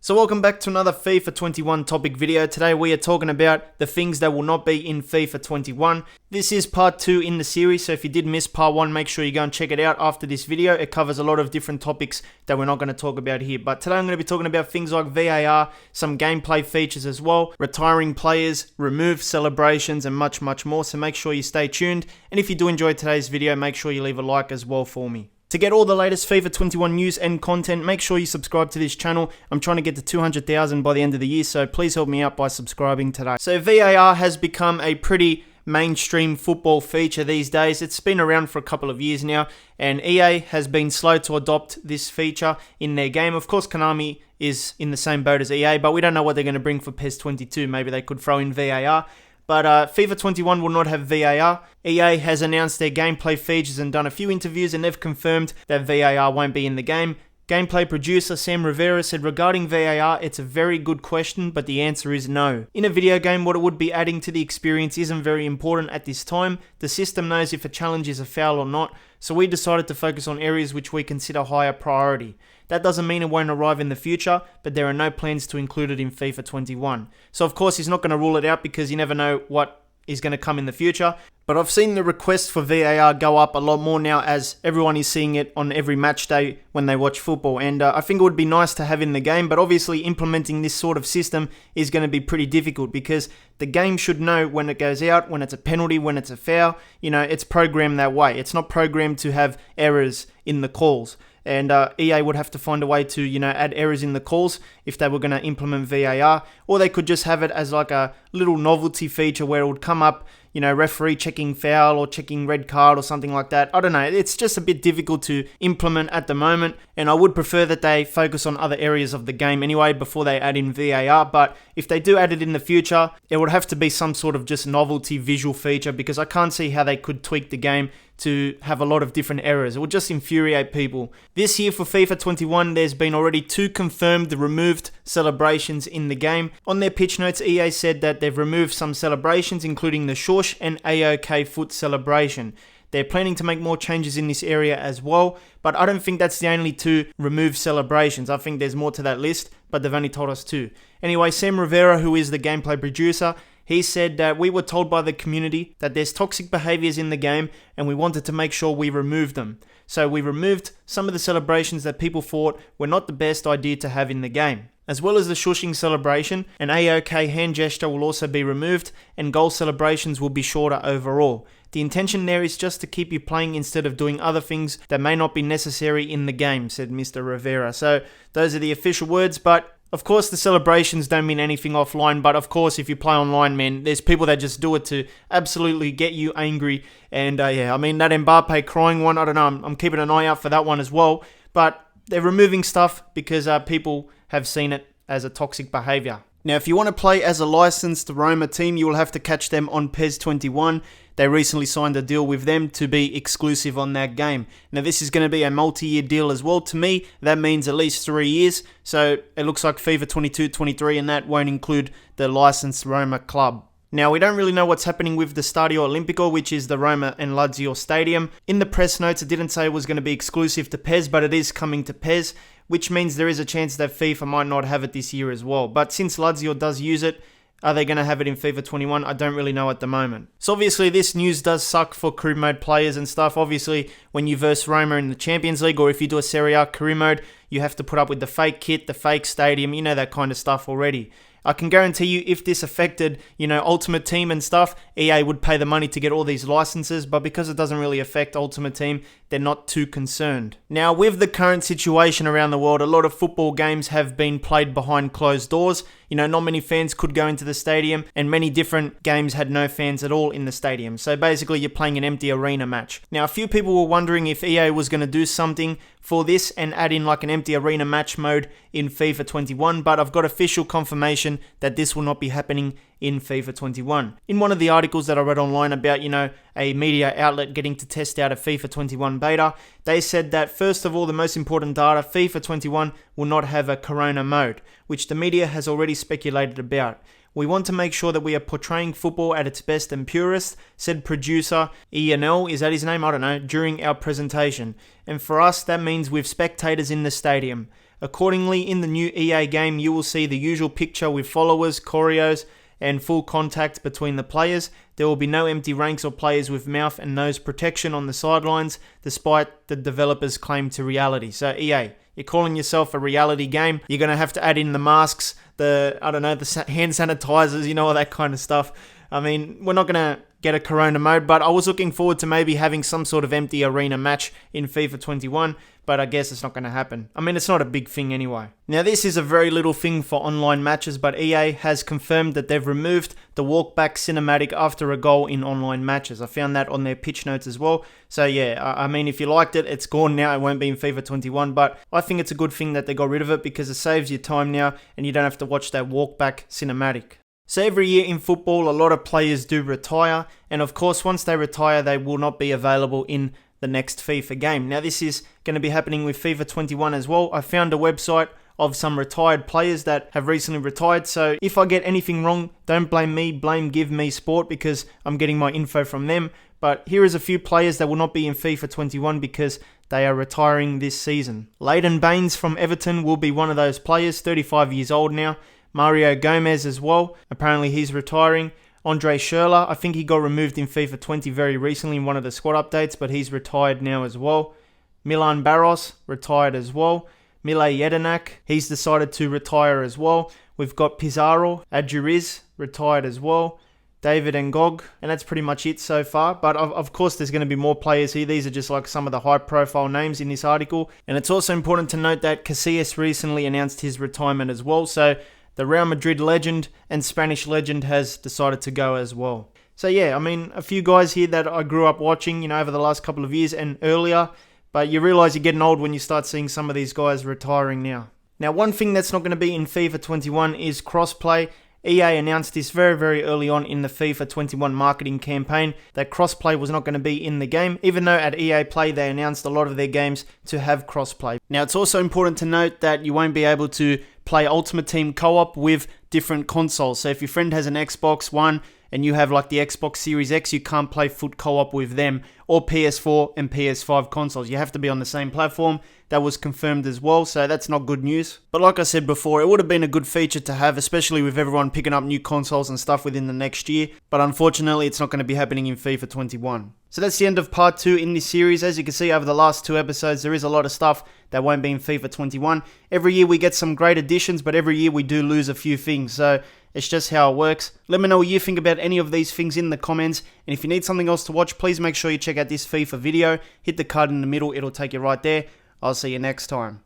So welcome back to another FIFA 21 topic video. Today we are talking about the things that will not be in FIFA 21. This is part 2 in the series, so if you did miss part 1, make sure you go and check it out after this video. It covers a lot of different topics that we're not going to talk about here. But today I'm going to be talking about things like VAR, some gameplay features as well, retiring players, remove celebrations, and much more. So make sure you stay tuned. And if you do enjoy today's video, make sure you leave a like as well for me. To get all the latest FIFA 21 news and content, make sure you subscribe to this channel. I'm trying to get to 200,000 by the end of the year, so please help me out by subscribing today. So VAR has become a pretty mainstream football feature these days. It's been around for a couple of years now, and EA has been slow to adopt this feature in their game. Of course, Konami is in the same boat as EA, but we don't know what they're going to bring for PES 22. Maybe they could throw in VAR. But FIFA 21 will not have VAR. EA has announced their gameplay features and done a few interviews, and they've confirmed that VAR won't be in the game. Gameplay producer Sam Rivera said, regarding VAR, it's a very good question, but the answer is no. In a video game, what it would be adding to the experience isn't very important at this time. The system knows if a challenge is a foul or not, so we decided to focus on areas which we consider higher priority. That doesn't mean it won't arrive in the future, but there are no plans to include it in FIFA 21. So of course he's not going to rule it out because you never know what is going to come in the future. But I've seen the request for VAR go up a lot more now as everyone is seeing it on every match day when they watch football. And I think it would be nice to have in the game, but obviously implementing this sort of system is going to be pretty difficult because the game should know when it goes out, when it's a penalty, when it's a foul. You know, it's programmed that way. It's not programmed to have errors in the calls. And EA would have to find a way to, add errors in the calls if they were going to implement VAR. Or they could just have it as like a little novelty feature where it would come up, referee checking foul or checking red card or something like that. I don't know. It's just a bit difficult to implement at the moment. And I would prefer that they focus on other areas of the game anyway before they add in VAR. But if they do add it in the future, it would have to be some sort of just novelty visual feature because I can't see how they could tweak the game to have a lot of different errors. It would just infuriate people. This year for FIFA 21, there's been already 2 confirmed removed celebrations in the game. On their pitch notes, EA said that they've removed some celebrations, including the Shush and AOK foot celebration. They're planning to make more changes in this area as well, but I don't think that's the only 2 removed celebrations. I think there's more to that list, but they've only told us 2. Anyway, Sam Rivera, who is the gameplay producer, he said that we were told by the community that there's toxic behaviors in the game and we wanted to make sure we removed them. So we removed some of the celebrations that people thought were not the best idea to have in the game. As well as the shushing celebration, an AOK hand gesture will also be removed and goal celebrations will be shorter overall. The intention there is just to keep you playing instead of doing other things that may not be necessary in the game, said Mr. Rivera. So those are the official words, but of course, the celebrations don't mean anything offline, but of course, if you play online, man, there's people that just do it to absolutely get you angry. And that Mbappe crying one, I don't know, I'm keeping an eye out for that one as well. But they're removing stuff because people have seen it as a toxic behavior. Now, if you want to play as a licensed Roma team, you will have to catch them on PES 21. They recently signed a deal with them to be exclusive on that game. Now, this is going to be a multi-year deal as well. To me, that means at least 3 years. So it looks like FIFA 22-23 and that won't include the licensed Roma club. Now, we don't really know what's happening with the Stadio Olimpico, which is the Roma and Lazio stadium. In the press notes, it didn't say it was going to be exclusive to PES, but it is coming to PES, which means there is a chance that FIFA might not have it this year as well. But since Lazio does use it, are they going to have it in FIFA 21? I don't really know at the moment. So obviously this news does suck for career mode players and stuff. Obviously when you verse Roma in the Champions League or if you do a Serie A career mode, you have to put up with the fake kit, the fake stadium, that kind of stuff already. I can guarantee you if this affected, Ultimate Team and stuff, EA would pay the money to get all these licenses, but because it doesn't really affect Ultimate Team, they're not too concerned. Now, with the current situation around the world, a lot of football games have been played behind closed doors. Not many fans could go into the stadium, and many different games had no fans at all in the stadium. So basically, you're playing an empty arena match. Now, a few people were wondering if EA was going to do something for this and add in like an empty arena match mode in FIFA 21, but I've got official confirmation that this will not be happening in FIFA 21. In one of the articles that I read online about, a media outlet getting to test out a FIFA 21 beta, they said that first of all, the most important data, FIFA 21 will not have a Corona mode, which the media has already speculated about. We want to make sure that we are portraying football at its best and purest, said producer Ian, is that his name? I don't know, during our presentation. And for us, that means with spectators in the stadium. Accordingly, in the new EA game, you will see the usual picture with followers, choreos, and full contact between the players. There will be no empty ranks or players with mouth and nose protection on the sidelines, despite the developers' claim to reality. So EA, you're calling yourself a reality game. You're going to have to add in the masks, the hand sanitizers, all that kind of stuff. I mean, we're not going to get a Corona mode, but I was looking forward to maybe having some sort of empty arena match in FIFA 21, but I guess it's not going to happen. I mean, it's not a big thing anyway. Now, this is a very little thing for online matches, but EA has confirmed that they've removed the walkback cinematic after a goal in online matches. I found that on their pitch notes as well. So yeah, I mean, if you liked it, it's gone now. It won't be in FIFA 21, but I think it's a good thing that they got rid of it because it saves you time now and you don't have to watch that walkback cinematic. So every year in football, a lot of players do retire, and of course, once they retire, they will not be available in the next FIFA game. Now, this is going to be happening with FIFA 21 as well. I found a website of some retired players that have recently retired, so if I get anything wrong, don't blame me, blame Give Me Sport, because I'm getting my info from them. But here is a few players that will not be in FIFA 21 because they are retiring this season. Leighton Baines from Everton will be one of those players, 35 years old now. Mario Gomez as well. Apparently he's retiring. Andre Schürrle, I think he got removed in FIFA 20 very recently in one of the squad updates, but he's retired now as well. Milan Barros, retired as well. Mile Jedinak, he's decided to retire as well. We've got Pizarro Adjuriz, retired as well. David Ngog, and that's pretty much it so far. But of course, there's going to be more players here. These are just like some of the high-profile names in this article. And it's also important to note that Casillas recently announced his retirement as well. So the Real Madrid legend and Spanish legend has decided to go as well. So yeah, I mean, a few guys here that I grew up watching, over the last couple of years and earlier. But you realize you're getting old when you start seeing some of these guys retiring now. Now, one thing that's not going to be in FIFA 21 is crossplay. EA announced this very, very early on in the FIFA 21 marketing campaign that crossplay was not going to be in the game, even though at EA Play they announced a lot of their games to have crossplay. Now, it's also important to note that you won't be able to play Ultimate Team co-op with different consoles. So if your friend has an Xbox One and you have like the Xbox Series X, you can't play foot co-op with them, or PS4 and PS5 consoles. You have to be on the same platform. That was confirmed as well, so that's not good news. But like I said before, it would have been a good feature to have, especially with everyone picking up new consoles and stuff within the next year. But unfortunately, it's not going to be happening in FIFA 21. So that's the end of part 2 in this series. As you can see over the last 2 episodes, there is a lot of stuff that won't be in FIFA 21. Every year we get some great additions, but every year we do lose a few things. So it's just how it works. Let me know what you think about any of these things in the comments. And if you need something else to watch, please make sure you check out this FIFA video. Hit the card in the middle, it'll take you right there. I'll see you next time.